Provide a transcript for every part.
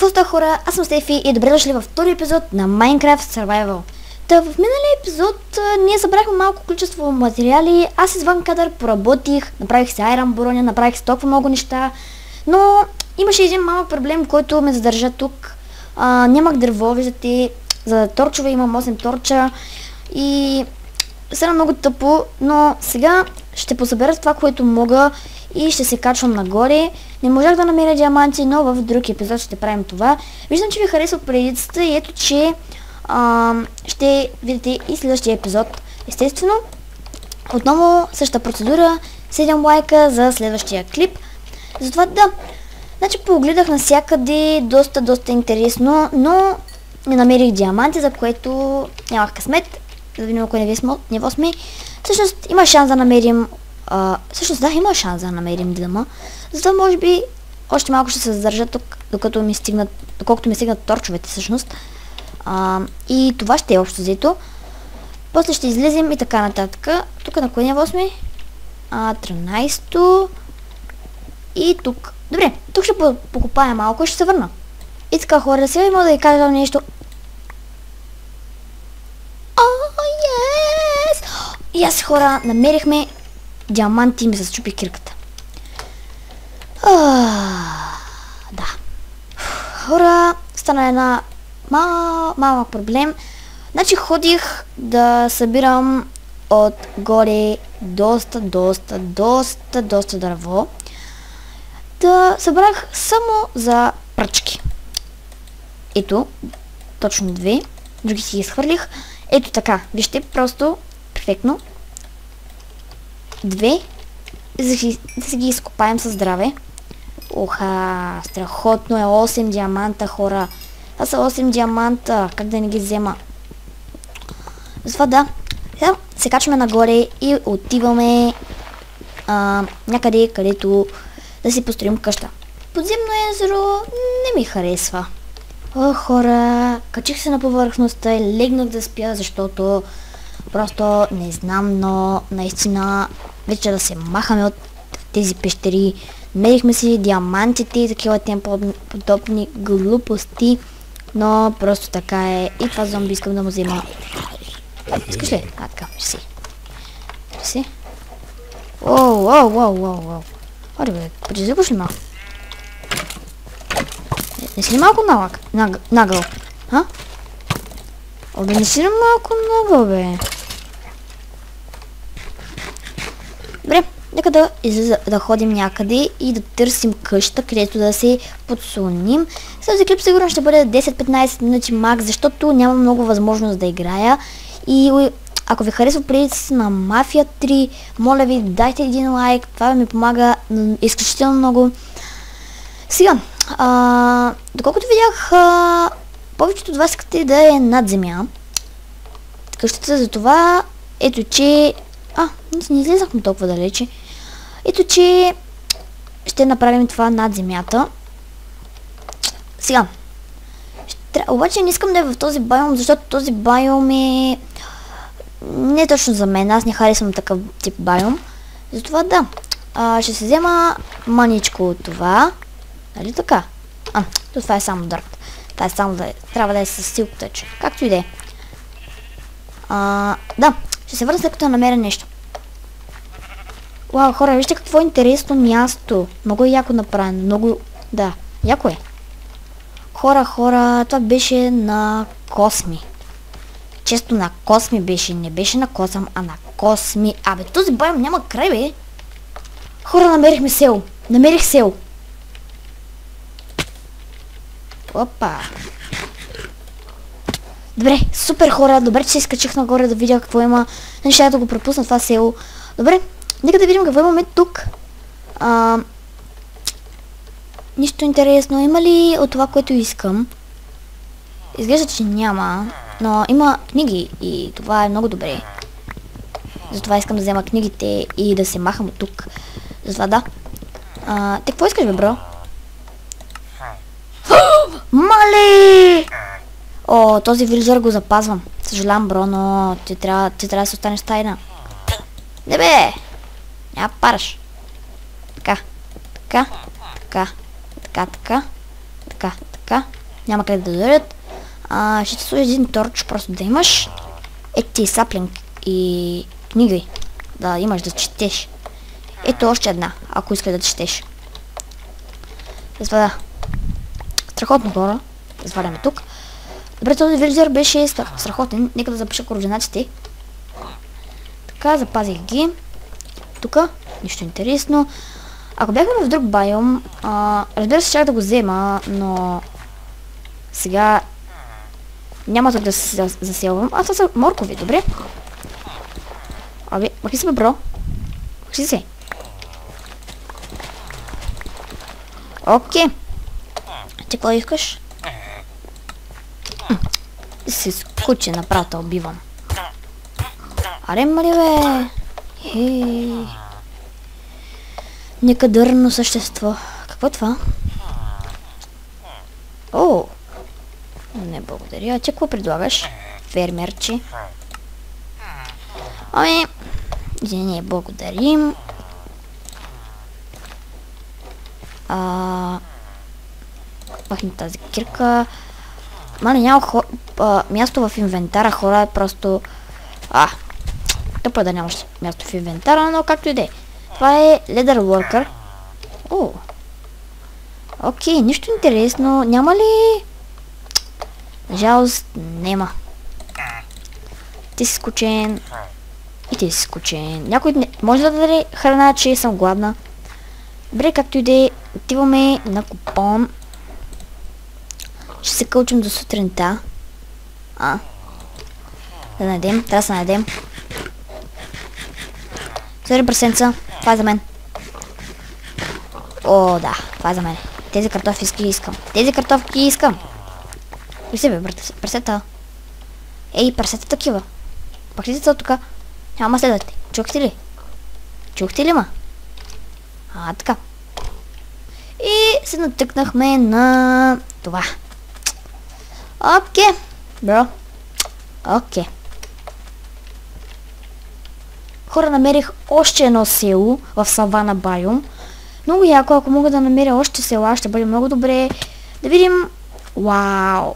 Какво става, хора? Аз съм Стефи и добре дошли във втори епизод на Minecraft Survival. Та в миналия епизод ние събрахме малко количество материали, аз извън кадър поработих, направих си айрон броня, направих си толкова много неща, но имаше един малък проблем, който ме задържа тук. Нямах дърво, виждате, за торчове имам 8 торча и сега много тъпо, но сега ще посъбера това, което мога и ще се качвам нагоре. Не можах да намеря диаманти, но в друг епизод ще правим това. Виждам, че ви харесва предицата и ето, че ще видите и следващия епизод. Естествено, отново същата процедура, 7 лайка за следващия клип. Затова да, значи погледах навсякъде, доста интересно, но не намерих диаманти, за което нямах късмет. Да видим кой ниво сме. Всъщност има шанс да намерим има шанс да намерим дъма. Затова може би още малко ще се задържа тук, доколкото ми стигнат торчовете всъщност. И това ще е общо взето. После ще излезем и така нататък. Тук на кое ниво сме? 13-то. И тук. Добре, тук ще покопая малко и ще се върна. И така, хора, сега мога да ви кажа нещо. И аз, хора, намерихме диаманти и ми се счупи кирката. Да. Хора, стана една малък проблем. Значи ходих да събирам отгоре доста дърво. Да събрах само за пръчки. Ето, точно 2. Други си ги изхвърлих. Ето така, вижте, просто перфектно. 2. Да си ги изкопаем със здраве. Страхотно е, 8 диаманта, хора. Това са 8 диаманта, как да не ги взема. Затова да, сега се качваме нагоре и отиваме някъде, където да си построим къща. Подземно езеро не ми харесва. Хора, качих се на повърхността и легнах да спя, защото просто не знам, но наистина вече да се махаме от тези пещери. Мерихме си диамантите и такива тем подобни глупости, но просто така е. И това зомби искам да му взема. Искаш ли? Така, ще си. Оу. Аре бе, предизвикаш ли малко? Не си ли малко нагъл? Не си ли малко нагъл, бе? Добре, нека да ходим някъде и да търсим къща, където да се подслоним. Този клип сигурно ще бъде 10-15 минути макс, защото няма много възможност да играя. И ако ви харесва предицата на Мафия 3, моля ви, дайте един лайк, това ми помага изключително много. Сега, доколкото видях, повечето от вас искате да е над земя. Къщата, за това, ето че... не излезахме толкова далече. Ето че ще направим това над земята. Сега, обаче не искам да е в този байом, защото този байом е не точно за мен. Аз не харесвам такъв тип байом. Затова да, ще се взема маничко от това. Нали така? Това е само дърт. Това е само трябва да е с силк тъч. Както и да е. Да, ще се върна след като намеря нещо. Вау, хора, вижте какво интересно място. Много е яко направено. Много... Да, яко е. Хора, това беше на Косми. Често на Косми беше. Не беше на Косъм, а на Косми. Абе, този байом няма край, бе. Хора, намерихме село. Намерих село. Опа. Добре, супер, хора. Добре, че се изкачих нагоре да видя какво има. Не ще да го пропусна това село. Добре, нека да видим какво имаме тук. Нищо интересно. Има ли от това, което искам? Изглежда, че няма. Но има книги и това е много добре. Затова искам да взема книгите и да се махам от тук. Затова да. Те какво искаш, бе, бро? Мали! Този вилизър го запазвам. Съжалявам, бро, но ти трябва да се останеш тайна. Не бе! Няма параш. Така. Така, няма къде да дойдат. Ще ти сложи един торч, просто да имаш. Ето ти саплинг и книги. Да имаш да четеш. Ето още една, ако искаш да четеш. Извада. Страхотно хора. Извадяме тук. Добре, този вилизър беше страхотен. Нека да запиша координатите. Така, запазих ги. Тука, нищо интересно. Ако бяхме в друг байом, разбира се, чак да го взема, но сега няма тук да се заселвам. Това са моркови, добре? Абе, махи се, бе, бро. Махи се. Окей. Ти какво искаш? Си скучи, направо те убивам. Аре, мали, бе. Хей. Некадърно същество. Какво е това? О! Не благодаря. Ти какво предлагаш? Фермерче. Ами... Не благодарим. Пахне тази кирка. Мали, няма място в инвентара, хора, е просто... Тъпо да нямаш място в инвентара, но както и да е. Това е Leather Worker. О! Окей, нищо интересно. Няма ли... Жалост, нема. Ти си скучен. И ти си скучен. Някой може да даде храна, че съм гладна. Добре, както и да е, отиваме на купон. Ще се кълчим до сутринта. Да найдем, трябва да се найдем. Сори, прасенца, това е за мен. О, да, това е за мен. Тези картофи искам. Тези картофки искам. И си, бе, прасета. Ей, прасета такива. Пахлите са тук. Няма следвате. Чухте ли? Чухте ли, ма? Така. И се натъкнахме на това. Окей, бро. Окей. Хора, намерих още едно село в Савана Байом. Много яко, ако мога да намеря още села, ще бъде много добре. Да видим... Вау!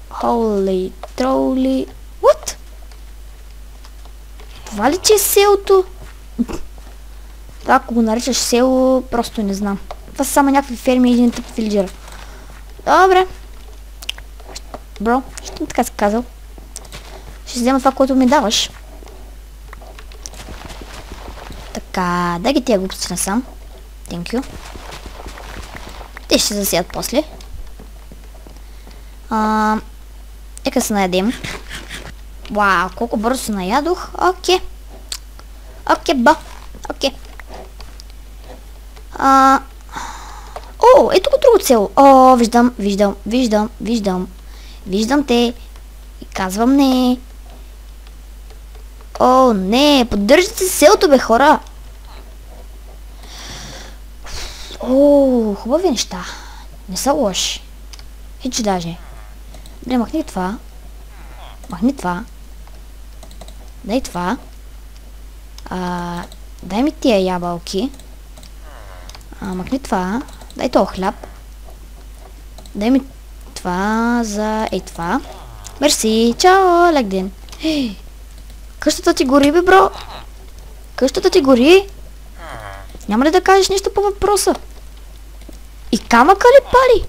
Holy trolley... What? Това ли че е селото? Това, ако го наричаш село, просто не знам. Това са само някакви ферми и един тип вилиджер. Добре. Бро, ще ми така си казал. Ще взема това, което ми даваш. Така, дай ги тия глупости насам. Thank you. Те ще се засият после. Нека се наядем. Вау, колко бързо се наядох. Окей. Окей, Окей. О, ето го друго село. О, виждам. Виждам те. И казвам не. О, не, поддържате селото, бе, хора. О, хубави неща. Не са лоши. Хич даже. Добре, махни това. Махни това. Дай това. Дай ми тия ябълки. Махни това. Дай този хляб. Дай ми това за ей това. Мерси. Чао, лек ден. Къщата ти гори, бе, бро. Къщата ти гори. Няма ли да кажеш нещо по въпроса? И камъка ли пали?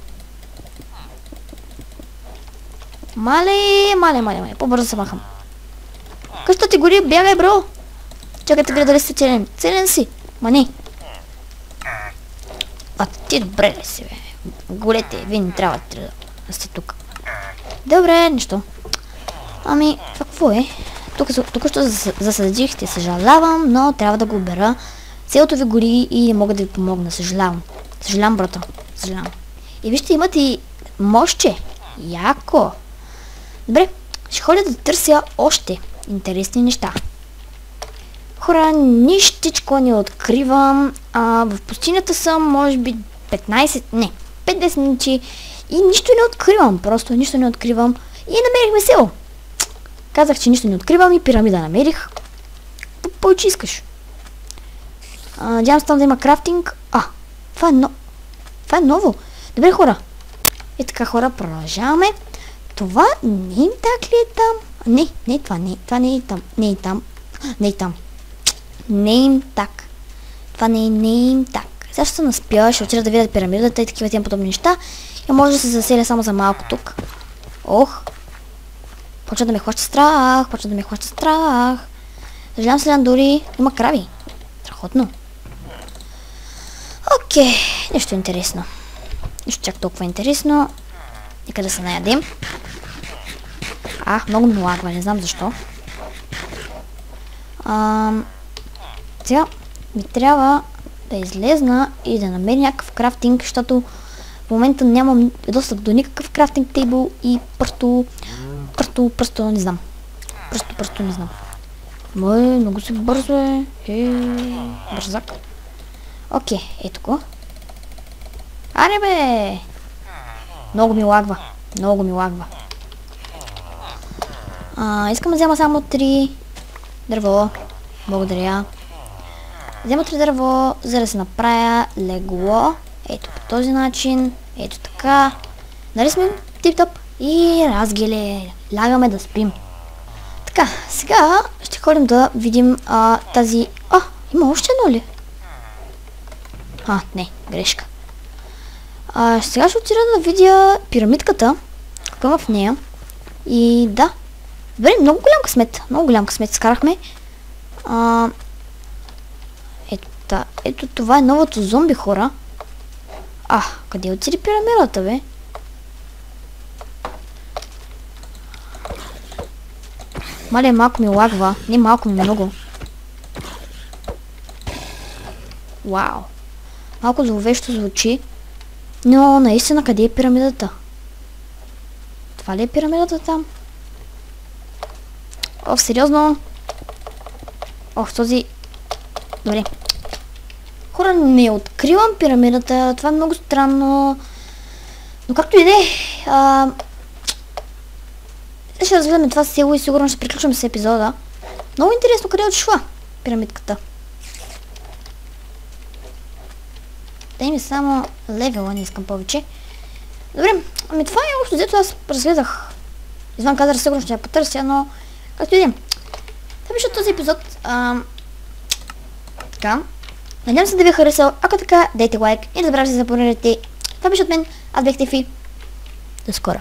Мале. По-бързо се махам. Къщата ти гори, бягай, бро. Чакайте, гледа дали сте целен. Целен си. Ма не. Ти добре ли си, бе? Голете, вие не трябва да сте тук. Добре, нищо. Ами, какво е? Тук що засадихте, съжалявам, но трябва да го обера. Селото ви гори и не мога да ви помогна, съжалявам. Съжалявам, брата. Съжалявам. И вижте, имат и мощче. Яко. Добре, ще ходя да търся още интересни неща. Хора, нищичко не откривам. В пустинята съм, може би 5-10 минути и нищо не откривам. Просто нищо не откривам. И намерихме село. Казах, че нищо не откривам и пирамида намерих. Повече искаш. Надявам се там да има крафтинг. Това е ново. Добре, хора. И така, хора, продължаваме. Това не им так ли е там? Не, това не е там. Не е там. Не е там. Не им так. Това не им так. Сега ще се наспя, ще отида да видя пирамидата и такива тем подобни неща. И може да се заселя само за малко тук. Ох. Почва да ме хваща страх. Съжалявам се, дори има крави. Страхотно. Окей, нещо интересно. Нищо чак толкова интересно. Нека да се наядем. Много ми лагва, не знам защо. Сега ми трябва да излезна и да намеря някакъв крафтинг, защото в момента нямам достъп до никакъв крафтинг тейбъл и просто не знам. Просто не знам. Много си бързо е. Бързак. Окей, ето го. Аре бе! Много ми лагва. Искам да взема само 3 дърво. Благодаря. Взема 3 дърво, за да се направя легло. Ето по този начин. Ето така. Нали сме тип-топ? И разгиле. Лягаме да спим. Така, сега ще ходим да видим тази... Има още едно ли? Не, грешка. Сега ще отида да видя пирамидката. Какво има в нея. И да. Добре, много голям късмет скарахме. Ето това е новото зомби, хора. Къде отиде пирамидата, бе? Мале, малко ми лагва. Не малко ми много. Вау. Малко зловещо звучи. Но наистина къде е пирамидата? Това ли е пирамидата там? Сериозно? Този... Добре. Хора, не откривам пирамидата. Това е много странно. Но както и да е. Ще разгледаме това село и сигурно ще приключим с епизода. Много интересно къде е отшла пирамидката. Да им е само левела, не искам повече. Добре, това е общо взето, аз разгледах. Извън кадър сигурно ще я потърся, но както и да е. Това беше този епизод. Така. Надявам се да ви е харесал. Ако така, дайте лайк и не забравяйте да се абонирате. Това беше от мен. Аз бях Тефи. До скоро.